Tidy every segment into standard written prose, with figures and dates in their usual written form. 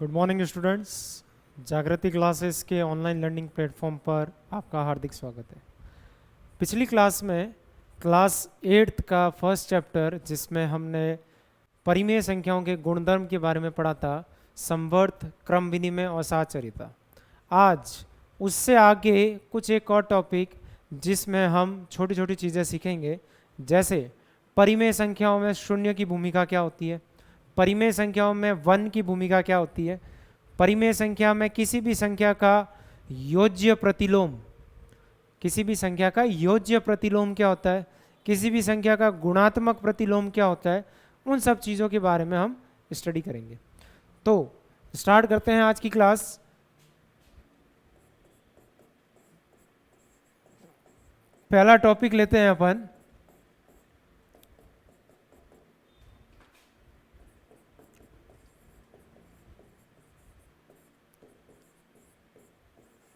Good morning students. जागृति classes के online learning platform पर आपका हार्दिक स्वागत है। पिछली क्लास में क्लास 8th का फर्स्ट चैप्टर जिसमें हमने परिमेय संख्याओं के गुणधर्म के बारे में पढ़ा था, संवर्त, क्रम विनिमय और साहचर्यता। आज उससे आगे कुछ एक और टॉपिक जिसमें हम छोटी छोटी चीज़ें सीखेंगे, जैसे परिमेय संख्याओं में शून्य की भूमिका क्या होती है, परिमेय संख्याओं में वन की भूमिका क्या होती है, परिमेय संख्या में किसी भी संख्या का योज्य प्रतिलोम, किसी भी संख्या का योज्य प्रतिलोम क्या होता है, किसी भी संख्या का गुणात्मक प्रतिलोम क्या होता है, उन सब चीज़ों के बारे में हम स्टडी करेंगे। तो स्टार्ट करते हैं आज की क्लास। पहला टॉपिक लेते हैं अपन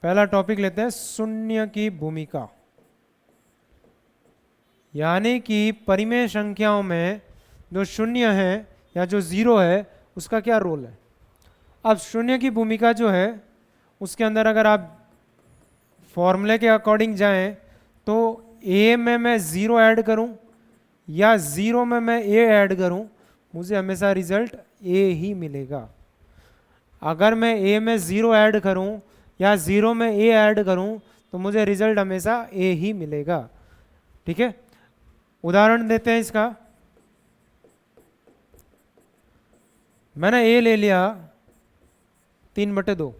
पहला टॉपिक लेते हैं शून्य की भूमिका, यानी कि परिमेय संख्याओं में जो शून्य है या जो जीरो है उसका क्या रोल है। अब शून्य की भूमिका जो है उसके अंदर अगर आप फॉर्मूले के अकॉर्डिंग जाएं तो ए में मैं ज़ीरो ऐड करूं या ज़ीरो में मैं ए ऐड करूं, मुझे हमेशा रिजल्ट ए ही मिलेगा। अगर मैं ए में ज़ीरो ऐड करूं या ज़ीरो में ए ऐड करूं तो मुझे रिजल्ट हमेशा ए ही मिलेगा। ठीक है, उदाहरण देते हैं इसका। मैंने ए ले लिया 3/2,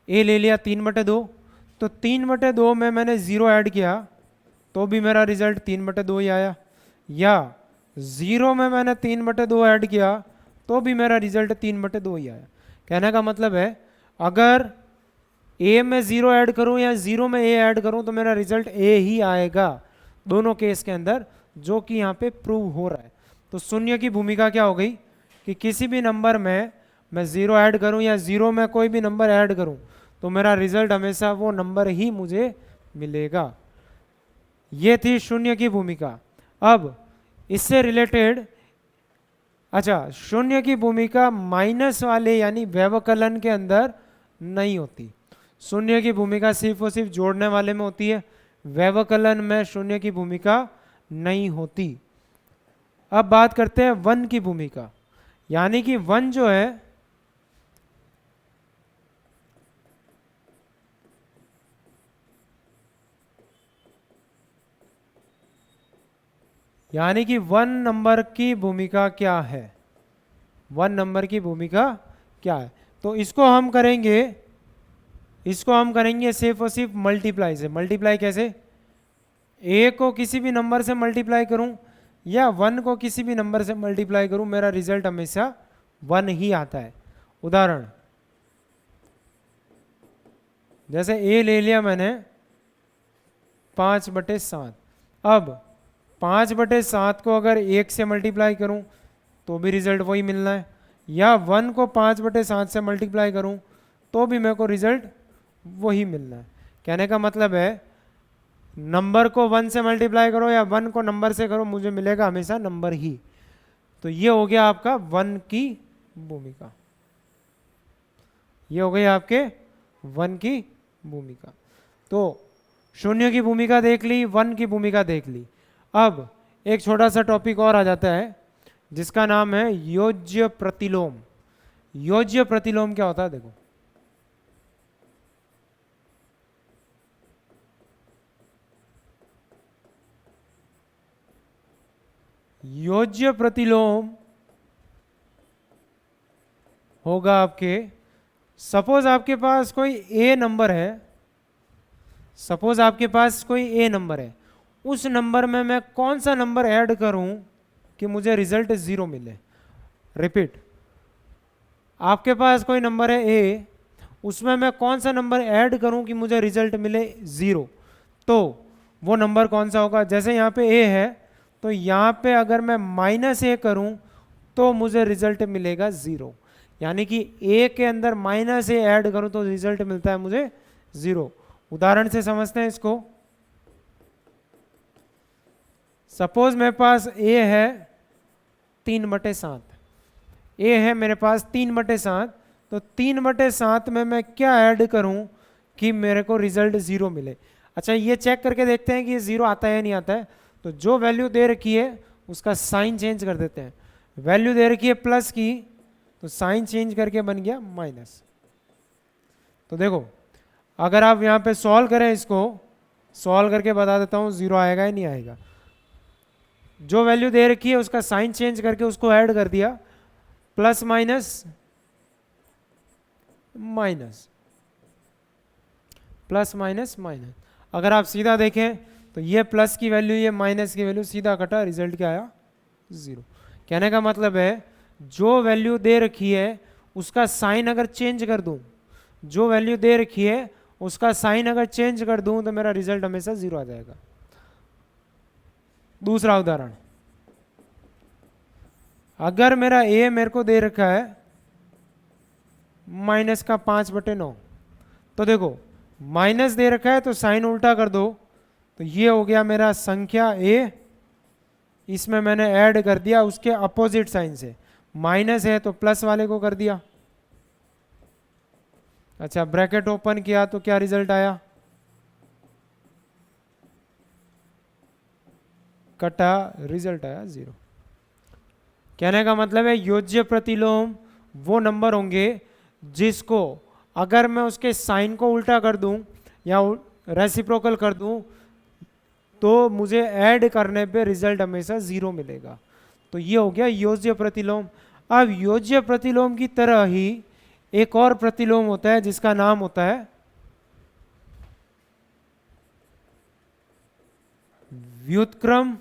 ए ले लिया 3/2, तो 3/2 में मैंने ज़ीरो ऐड किया तो भी मेरा रिजल्ट 3/2 ही आया, या ज़ीरो में मैंने 3/2 ऐड किया तो भी मेरा रिजल्ट 3/2 ही आया। कहने का मतलब है अगर ए में ज़ीरो ऐड करूं या ज़ीरो में ए ऐड करूं तो मेरा रिजल्ट ए ही आएगा दोनों केस के अंदर, जो कि यहाँ पे प्रूव हो रहा है। तो शून्य की भूमिका क्या हो गई कि किसी भी नंबर में मैं ज़ीरो ऐड करूं या ज़ीरो में कोई भी नंबर ऐड करूं तो मेरा रिजल्ट हमेशा वो नंबर ही मुझे मिलेगा। ये थी शून्य की भूमिका। अब इससे रिलेटेड, अच्छा, शून्य की भूमिका माइनस वाले यानी व्यवकलन के अंदर नहीं होती। शून्य की भूमिका सिर्फ और सिर्फ जोड़ने वाले में होती है, व्यवकलन में शून्य की भूमिका नहीं होती। अब बात करते हैं वन की भूमिका, यानी कि वन जो है यानी कि वन नंबर की भूमिका क्या है, वन नंबर की भूमिका क्या है। तो इसको हम करेंगे सिर्फ और सिर्फ मल्टीप्लाई से। मल्टीप्लाई कैसे, ए को किसी भी नंबर से मल्टीप्लाई करूं या वन को किसी भी नंबर से मल्टीप्लाई करूं, मेरा रिजल्ट हमेशा वन ही आता है। उदाहरण जैसे ए ले लिया मैंने 5/7, अब 5/7 को अगर 1 से मल्टीप्लाई करूं तो भी रिजल्ट वही मिलना है, या 1 को 5/7 से मल्टीप्लाई करूं तो भी मेरे को रिजल्ट वही मिलना है। कहने का मतलब है नंबर को 1 से मल्टीप्लाई करो या 1 को नंबर से करो, मुझे मिलेगा हमेशा नंबर ही। तो ये हो गया आपका वन की भूमिका, ये हो गई आपके वन की भूमिका। तो शून्य की भूमिका देख ली, वन की भूमिका देख ली। अब एक छोटा सा टॉपिक और आ जाता है जिसका नाम है योज्य प्रतिलोम। योज्य प्रतिलोम क्या होता है, देखो योज्य प्रतिलोम होगा आपके, सपोज आपके पास कोई ए नंबर है, सपोज आपके पास कोई ए नंबर है, उस नंबर में मैं कौन सा नंबर ऐड करूं कि मुझे रिजल्ट ज़ीरो मिले। रिपीट, आपके पास कोई नंबर है ए, उसमें मैं कौन सा नंबर ऐड करूं कि मुझे रिजल्ट मिले ज़ीरो, तो वो नंबर कौन सा होगा। जैसे यहाँ पे ए है तो यहाँ पे अगर मैं -a करूं तो मुझे रिजल्ट मिलेगा ज़ीरो, यानी कि ए के अंदर -a ऐड करूं तो रिजल्ट मिलता है मुझे ज़ीरो। उदाहरण से समझते हैं इसको। सपोज मेरे पास ए है 3/7, ए है मेरे पास 3/7, तो 3/7 में मैं क्या ऐड करूं कि मेरे को रिजल्ट 0 मिले। अच्छा, ये चेक करके देखते हैं कि ये 0 आता है या नहीं आता है। तो जो वैल्यू दे रखी है उसका साइन चेंज कर देते हैं। वैल्यू दे रखी है प्लस की, तो साइन चेंज करके बन गया माइनस। तो देखो, अगर आप यहाँ पे सॉल्व करें, इसको सॉल्व करके बता देता हूँ 0 आएगा या नहीं आएगा। जो वैल्यू दे रखी है उसका साइन चेंज करके उसको ऐड कर दिया, plus minus minus, plus minus minus. अगर आप सीधा देखें तो ये प्लस की वैल्यू, ये माइनस की वैल्यू, सीधा कटा, रिजल्ट क्या आया 0। कहने का मतलब है जो वैल्यू दे रखी है उसका साइन अगर चेंज कर दूं, जो वैल्यू दे रखी है उसका साइन अगर चेंज कर दूं तो मेरा रिजल्ट हमेशा 0 आ जाएगा। दूसरा उदाहरण, अगर मेरा ए मेरे को दे रखा है माइनस का 5/9, तो देखो माइनस दे रखा है तो साइन उल्टा कर दो, तो ये हो गया मेरा संख्या ए, इसमें मैंने ऐड कर दिया उसके अपोजिट साइन से, माइनस है तो प्लस वाले को कर दिया। अच्छा, ब्रैकेट ओपन किया तो क्या रिजल्ट आया, कटा, रिजल्ट आया 0। कहने का मतलब है योज्य प्रतिलोम वो नंबर होंगे जिसको अगर मैं उसके साइन को उल्टा कर दूं या रेसिप्रोकल कर दूं तो मुझे ऐड करने पे रिजल्ट हमेशा 0 मिलेगा। तो ये हो गया योज्य प्रतिलोम। अब योज्य प्रतिलोम की तरह ही एक और प्रतिलोम होता है जिसका नाम होता है व्युत्क्रम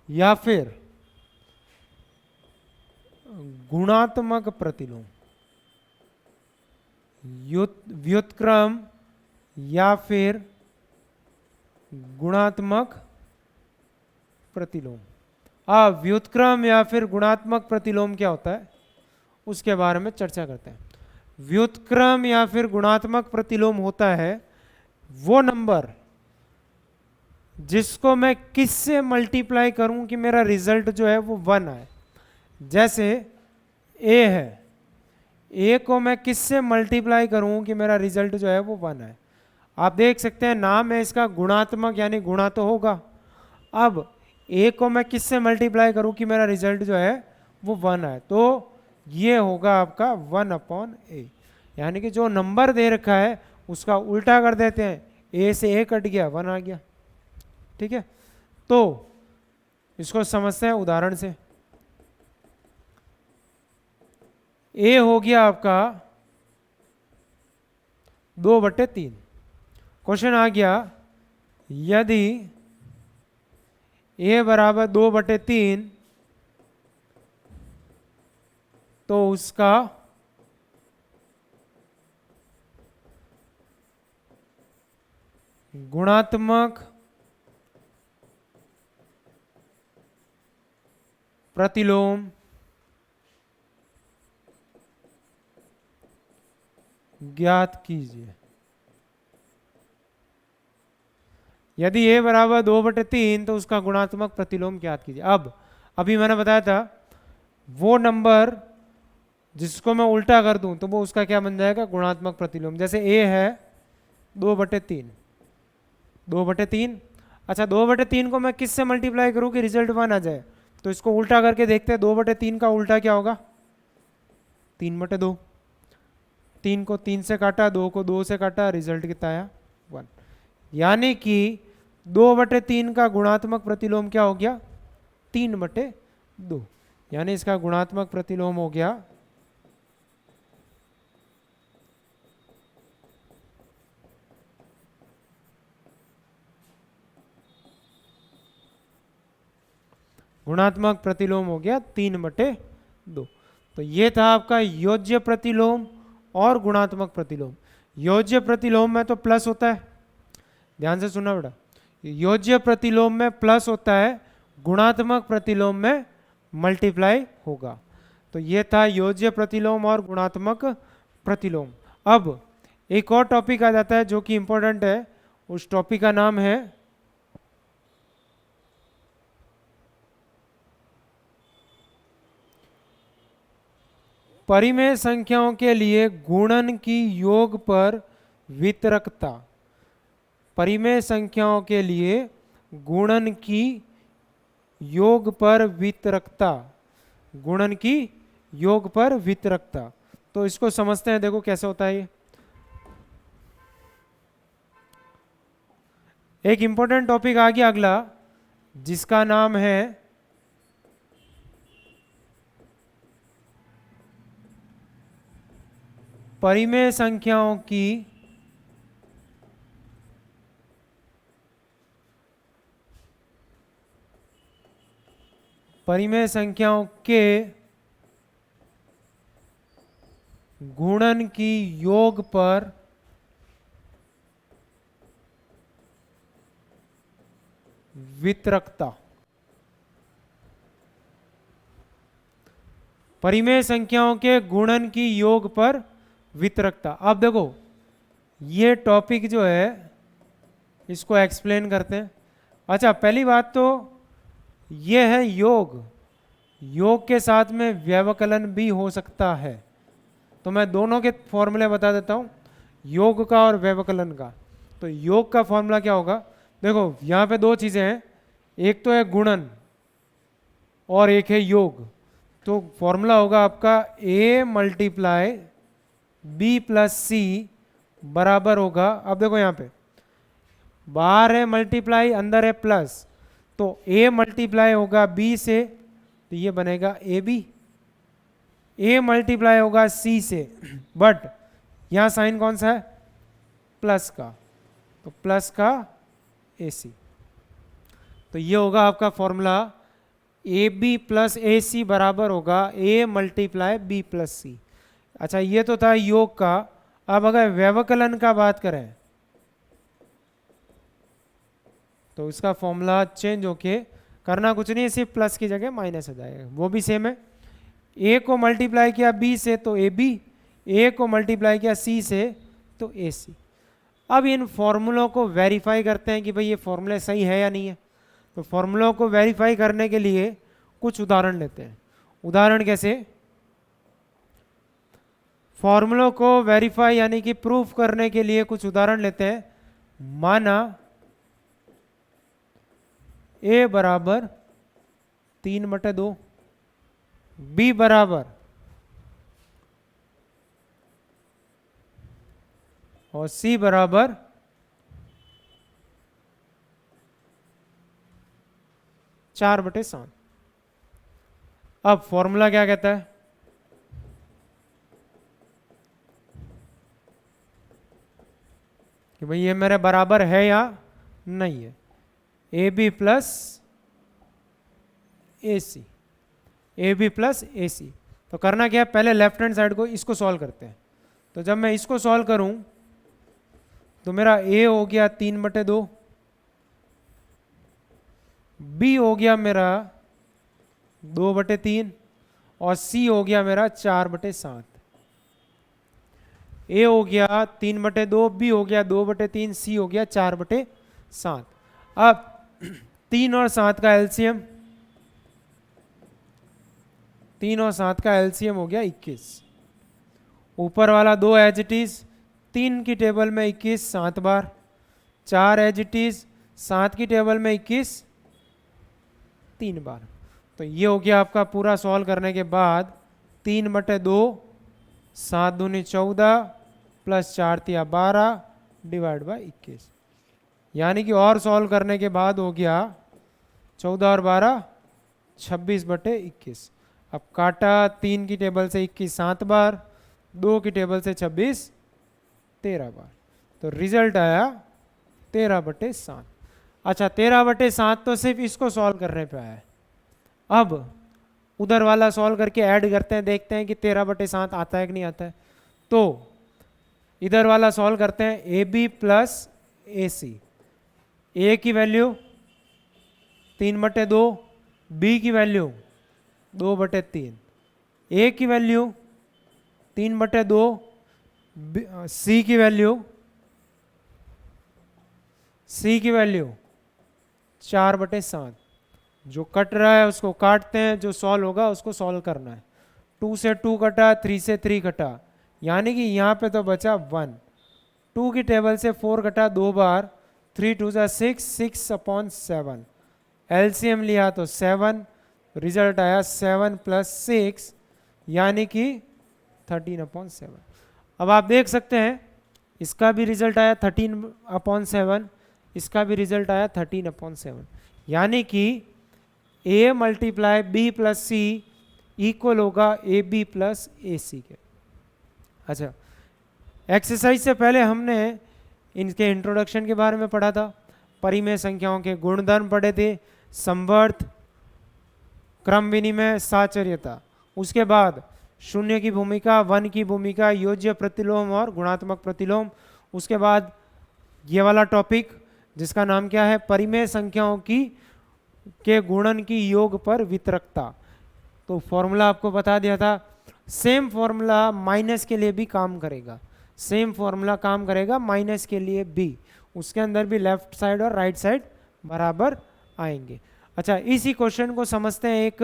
या फिर गुणात्मक प्रतिलोम। व्युत्क्रम या फिर गुणात्मक प्रतिलोम। अब व्युत्क्रम या फिर गुणात्मक प्रतिलोम क्या होता है उसके बारे में चर्चा करते हैं। व्युत्क्रम या फिर गुणात्मक प्रतिलोम होता है वो नंबर जिसको मैं किससे मल्टीप्लाई करूं कि मेरा रिजल्ट जो है वो 1 आए। जैसे ए है, ए को मैं किससे मल्टीप्लाई करूं कि मेरा रिजल्ट जो है वो 1 आए। आप देख सकते हैं नाम है इसका गुणात्मक, यानी गुणा तो होगा। अब ए को मैं किससे मल्टीप्लाई करूं कि मेरा रिजल्ट जो है वो 1 आए, तो ये होगा आपका 1/a, यानी कि जो नंबर दे रखा है उसका उल्टा कर देते हैं, ए से ए कट गया, 1 आ गया। ठीक है, तो इसको समझते हैं उदाहरण से। ए हो गया आपका 2/3। क्वेश्चन आ गया यदि ए बराबर 2/3 तो उसका गुणात्मक प्रतिलोम ज्ञात कीजिए। यदि ए बराबर 2/3 तो उसका गुणात्मक प्रतिलोम ज्ञात कीजिए। अब अभी मैंने बताया था वो नंबर जिसको मैं उल्टा कर दूं तो वो उसका क्या बन जाएगा, गुणात्मक प्रतिलोम। जैसे ए है 2/3, 2/3। अच्छा, 2/3 को मैं किससे मल्टीप्लाई करूं कि रिजल्ट 1 आ जाए, तो इसको उल्टा करके देखते हैं। 2/3 का उल्टा क्या होगा, 3/2। 3 को 3 से काटा, 2 को 2 से काटा, रिजल्ट कितना आया 1। यानी कि 2/3 का गुणात्मक प्रतिलोम क्या हो गया, 3/2। यानी इसका गुणात्मक प्रतिलोम हो गया गुणात्मक प्रतिलोम हो गया 3/2। तो ये था आपका योज्य प्रतिलोम और गुणात्मक प्रतिलोम। योज्य प्रतिलोम में तो प्लस होता है, ध्यान से सुनना बेटा, योज्य प्रतिलोम में प्लस होता है, गुणात्मक प्रतिलोम में मल्टीप्लाई होगा। तो ये था योज्य प्रतिलोम और गुणात्मक प्रतिलोम। अब एक और टॉपिक आ जाता है जो कि इंपॉर्टेंट है, उस टॉपिक का नाम है परिमेय संख्याओं के लिए गुणन की योग पर वितरकता। परिमेय संख्याओं के लिए गुणन की योग पर वितरकता, गुणन की योग पर वितरकता। तो इसको समझते हैं, देखो कैसे होता है ये। एक इंपॉर्टेंट टॉपिक आ गया अगला, जिसका नाम है परिमेय संख्याओं की परिमेय संख्याओं के गुणन की योग पर वितरकता। परिमेय संख्याओं के गुणन की योग पर वितरकता। अब देखो ये टॉपिक जो है इसको एक्सप्लेन करते हैं। अच्छा, पहली बात तो ये है योग। योग के साथ में व्यवकलन भी हो सकता है, तो मैं दोनों के फॉर्मूले बता देता हूं, योग का और व्यवकलन का। तो योग का फॉर्मूला क्या होगा, देखो यहां पे दो चीजें हैं, एक तो है गुणन और एक है योग। तो फॉर्मूला होगा आपका a मल्टीप्लाई बी प्लस सी बराबर होगा, अब देखो यहां पे बाहर है मल्टीप्लाई, अंदर है प्लस, तो a मल्टीप्लाई होगा b से, तो ये बनेगा ए बी। a मल्टीप्लाई होगा c से, बट यहां साइन कौन सा है, प्लस का, तो प्लस का ए सी। तो ये होगा आपका formula, A B plus A सी बराबर होगा a मल्टीप्लाई बी प्लस सी। अच्छा, ये तो था योग का। अब अगर व्यवकलन का बात करें तो इसका फॉर्मूला चेंज होके करना कुछ नहीं, सिर्फ प्लस की जगह माइनस हो जाएगा, वो भी सेम है। ए को मल्टीप्लाई किया बी से तो ए बी, ए को मल्टीप्लाई किया सी से तो ए सी। अब इन फॉर्मूलों को वेरीफाई करते हैं कि भाई ये फॉर्मूले सही है या नहीं है। तो फॉर्मूलों को वेरीफाई करने के लिए कुछ उदाहरण लेते हैं। उदाहरण कैसे, फॉर्मूलों को वेरीफाई यानी कि प्रूफ करने के लिए कुछ उदाहरण लेते हैं। माना a बराबर 3/2, b बराबर और c बराबर 4/7। अब फॉर्मूला क्या कहता है, कि भाई ये मेरे बराबर है या नहीं है, A B plus A C, A B plus A C. तो करना क्या है, पहले लेफ्ट हैंड साइड को इसको सॉल्व करते हैं। तो जब मैं इसको सॉल्व करूं तो मेरा ए हो गया 3/2, बी हो गया मेरा 2/3 और सी हो गया मेरा 4/7। ए हो गया 3/2, बी हो गया 2/3, सी हो गया 4/7। अब 3 और 7 का एलसीएम, 3 और 7 का एलसीएम हो गया 21। ऊपर वाला 2 एज इट इज, 3 की टेबल में 21 7 बार, 4 एज इट इज, 7 की टेबल में 21 3 बार। तो ये हो गया आपका पूरा सॉल्व करने के बाद 3/2, 7 दूनी 14 प्लस 4 तिया 12 डिवाइड बाय 21। यानी कि और सॉल्व करने के बाद हो गया 14 और 12 26/21। अब काटा, 3 की टेबल से 21 7 बार, 2 की टेबल से 26 13 बार, तो रिजल्ट आया 13/7। अच्छा, 13/7 तो सिर्फ इसको सॉल्व करने पे आया है। अब उधर वाला सॉल्व करके ऐड करते हैं, देखते हैं कि 13/7 आता है कि नहीं आता है। तो इधर वाला सॉल्व करते हैं, ए बी प्लस ए सी। ए की वैल्यू 3/2, बी की वैल्यू 2/3, ए की वैल्यू 3/2, सी की वैल्यू 4/7। जो कट रहा है उसको काटते हैं, जो सॉल्व होगा उसको सॉल्व करना है। 2 से 2 कटा, 3 से 3 कटा, यानी कि यहाँ पे तो बचा 1। 2 की टेबल से 4 कटा 2 बार, 3 2 जा 6, 6/7। एलसीएम लिया तो 7, रिजल्ट आया 7 + 6 यानी कि 13/7। अब आप देख सकते हैं इसका भी रिजल्ट आया 13/7, इसका भी रिजल्ट आया 13/7, यानी कि a × b + c इक्वल होगा ab + ac के। अच्छा, एक्सरसाइज से पहले हमने इनके इंट्रोडक्शन के बारे में पढ़ा था, परिमेय संख्याओं के गुणधर्म पढ़े थे, संवर्त, क्रम विनिमय, साचर्यता। उसके बाद शून्य की भूमिका, वन की भूमिका, योज्य प्रतिलोम और गुणात्मक प्रतिलोम। उसके बाद ये वाला टॉपिक जिसका नाम क्या है, परिमेय संख्याओं की के गुणन की योग पर वितरकता। तो फॉर्मूला आपको बता दिया था, सेम फॉर्मूला माइनस के लिए भी काम करेगा, सेम फॉर्मूला काम करेगा माइनस के लिए भी, उसके अंदर भी लेफ्ट साइड और राइट साइड बराबर आएंगे। अच्छा, इसी क्वेश्चन को समझते हैं एक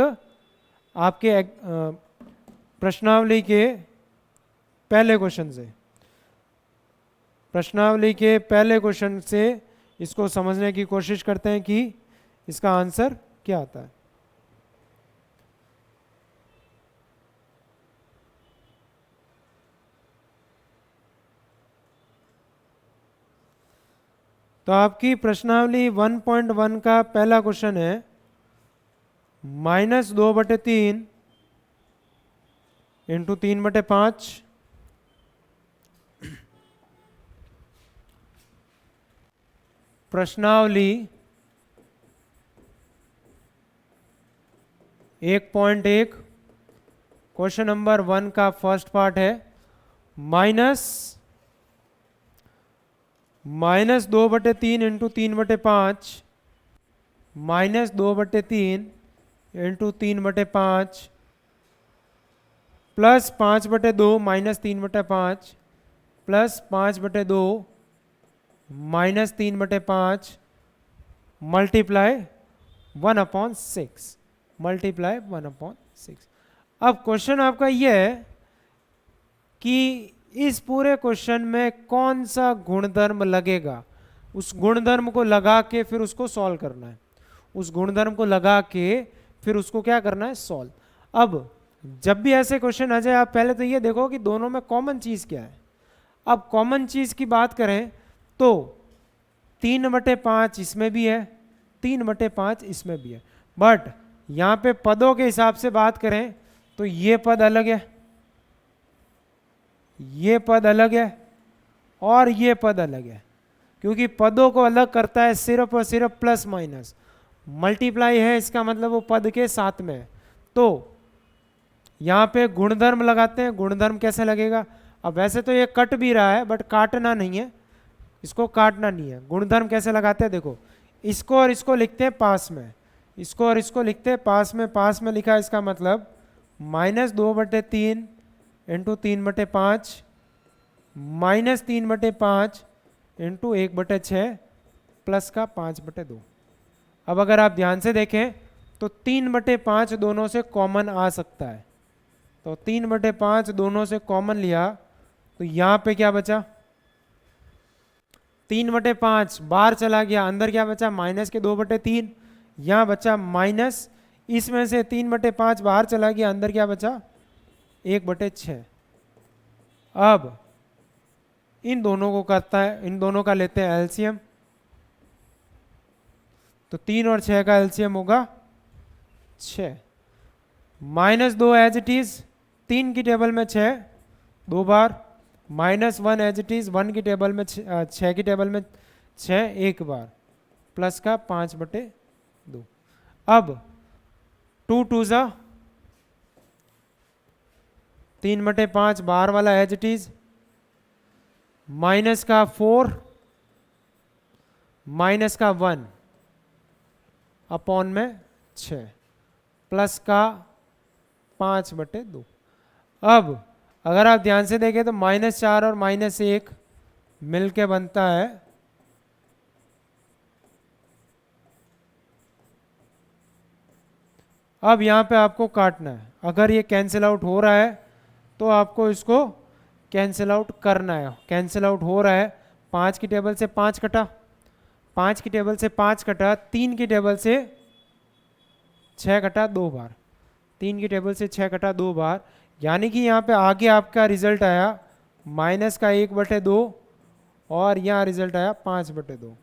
आपके प्रश्नावली के पहले क्वेश्चन से। प्रश्नावली के पहले क्वेश्चन से इसको समझने की कोशिश करते हैं कि इसका आंसर क्या आता है। तो आपकी प्रश्नावली 1.1 का पहला क्वेश्चन है, -2/3 × 3/5 प्रश्नावली 1.1 क्वेश्चन नंबर 1 का फर्स्ट पार्ट है, -2/3 × 3/5 -2/3 × 3/5 प्लस 5/2 -3/5 प्लस 5/2 -3/5 मल्टीप्लाई 1/6 मल्टीप्लाई 1/6। अब क्वेश्चन आपका यह है कि इस पूरे क्वेश्चन में कौन सा गुणधर्म लगेगा, उस गुणधर्म को लगा के फिर उसको सॉल्व करना है, उस गुणधर्म को लगा के फिर उसको क्या करना है, सॉल्व। अब जब भी ऐसे क्वेश्चन आ जाए आप पहले तो ये देखो कि दोनों में कॉमन चीज क्या है। अब कॉमन चीज की बात करें तो 3/5 इसमें भी है, 3/5 इसमें भी है, बट यहां पे पदों के हिसाब से बात करें तो ये पद अलग है, ये पद अलग है और ये पद अलग है, क्योंकि पदों को अलग करता है सिर्फ और सिर्फ प्लस माइनस। मल्टीप्लाई है इसका मतलब वो पद के साथ में है। तो यहां पे गुणधर्म लगाते हैं, गुणधर्म कैसे लगेगा। अब वैसे तो ये कट भी रहा है बट काटना नहीं है, इसको काटना नहीं है। गुणधर्म कैसे लगाते हैं, देखो इसको और इसको लिखते हैं पास में, इसको और इसको लिखते हैं पास में, पास में लिखा इसका मतलब -2/3 × 3/5 -3/5 × 1/6 प्लस का 5/2। अब अगर आप ध्यान से देखें तो 3/5 दोनों से कॉमन आ सकता है, तो 3/5 दोनों से कॉमन लिया तो यहां पे क्या बचा, 3/5 बाहर चला गया, अंदर क्या बचा, -2/3, यहां बचा माइनस, इसमें से 3/5 बाहर चला गया, अंदर क्या बचा 1/6। अब इन दोनों को करता है, इन दोनों का लेते हैं एलसीएम, तो 3 और 6 का एलसीएम होगा 6, -2 एज इट इज, 3 की टेबल में 6 2 बार, -1 एज इट इज, 1 की टेबल में 6 की टेबल में 6 1 बार, प्लस का 5/2। अब 2 2 जा 3/5 बाहर वाला एज इट इज, माइनस का 4 माइनस का 1 अपॉन में 6 प्लस का 5/2। अब अगर आप ध्यान से देखें तो -4 और -1 मिलके बनता है अब यहाँ पे आपको काटना है। अगर ये कैंसिल आउट हो रहा है तो आपको इसको कैंसिल आउट करना है। कैंसिल आउट हो रहा है, 5 की टेबल से 5 कटा, 5 की टेबल से 5 कटा, 3 की टेबल से 6 कटा 2 बार, 3 की टेबल से 6 कटा 2 बार, यानी कि यहाँ पे आगे आपका रिजल्ट आया माइनस का 1/2 और यहाँ रिजल्ट आया 5/2।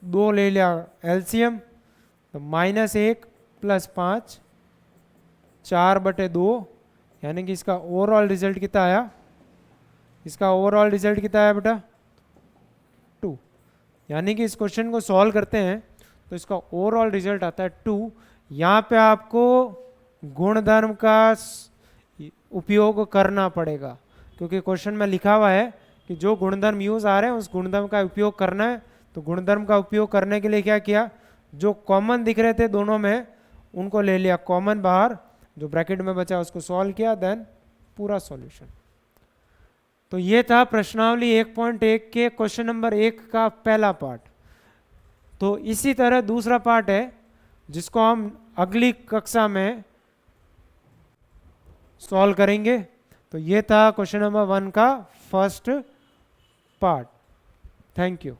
2 ले लिया एलसीएम, तो -1 + 5 4/2, यानी कि इसका ओवरऑल रिजल्ट कितना आया? इसका ओवरऑल रिजल्ट कितना आया बेटा? 2। यानी कि इस क्वेश्चन को सॉल्व करते हैं तो इसका ओवरऑल रिजल्ट आता है 2। यहाँ पे आपको गुणधर्म का उपयोग करना पड़ेगा, क्योंकि क्वेश्चन में लिखा हुआ है कि जो गुणधर्म यूज आ रहे हैं उस गुणधर्म का उपयोग करना है। तो गुणधर्म का उपयोग करने के लिए क्या किया, जो कॉमन दिख रहे थे दोनों में उनको ले लिया कॉमन बाहर, जो ब्रैकेट में बचा उसको सॉल्व किया, देन पूरा सॉल्यूशन। तो ये था प्रश्नावली 1.1 के क्वेश्चन नंबर 1 का पहला पार्ट। तो इसी तरह दूसरा पार्ट है जिसको हम अगली कक्षा में सॉल्व करेंगे। तो ये था क्वेश्चन नंबर 1 का फर्स्ट पार्ट। Thank you.